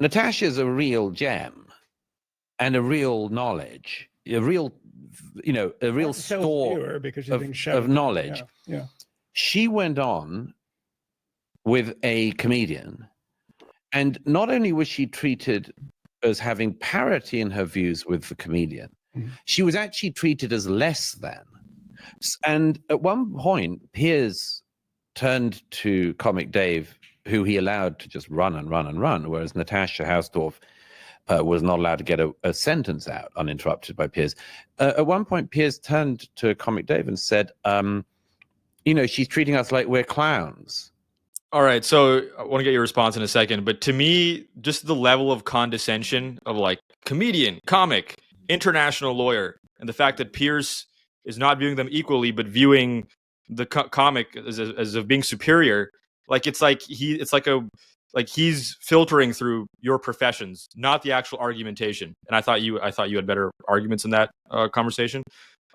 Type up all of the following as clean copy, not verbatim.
Natasha's a real gem and a real knowledge, a real store of knowledge. Yeah. She went on with a comedian, and not only was she treated as having parity in her views with the comedian, she was actually treated as less than. And at one point, Piers turned to Comic Dave, who he allowed to just run and run and run, whereas Natasha Hausdorff was not allowed to get a sentence out uninterrupted by Piers. At one point, Piers turned to Comic Dave and said, she's treating us like we're clowns. All right, so I want to get your response in a second, but to me, just the level of condescension of like comedian, comic, international lawyer, and the fact that Piers is not viewing them equally, but viewing the comic as of being superior, like it's like he's filtering through your professions, not the actual argumentation. And I thought you had better arguments in that conversation,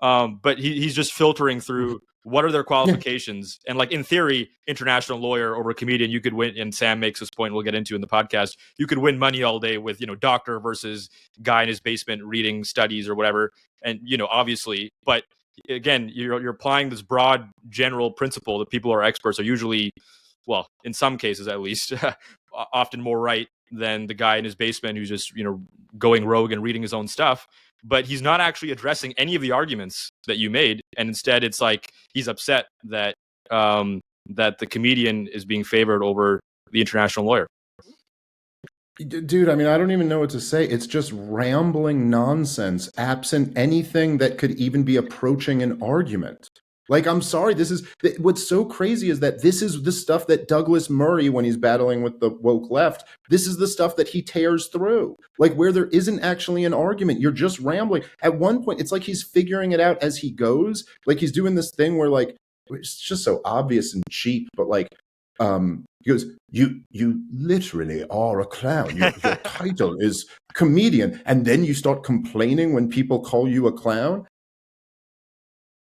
but he's just filtering through. What are their qualifications? And like in theory, international lawyer over comedian, you could win. And Sam makes this point we'll get into in the podcast. You could win money all day with, doctor versus guy in his basement reading studies or whatever. And, obviously, but again, you're applying this broad general principle that people who are experts are usually, well, in some cases at least, often more right than the guy in his basement who's just, going rogue and reading his own stuff. But he's not actually addressing any of the arguments that you made, and instead it's like he's upset that that the comedian is being favored over the international lawyer. Dude, I mean, I don't even know what to say. It's just rambling nonsense, absent anything that could even be approaching an argument. Like, I'm sorry, what's so crazy is that this is the stuff that Douglas Murray, when he's battling with the woke left, this is the stuff that he tears through. Like, where there isn't actually an argument, you're just rambling. At one point, it's like he's figuring it out as he goes. Like, he's doing this thing where, like, it's just so obvious and cheap, but like, he goes, you literally are a clown. Your title is comedian. And then you start complaining when people call you a clown.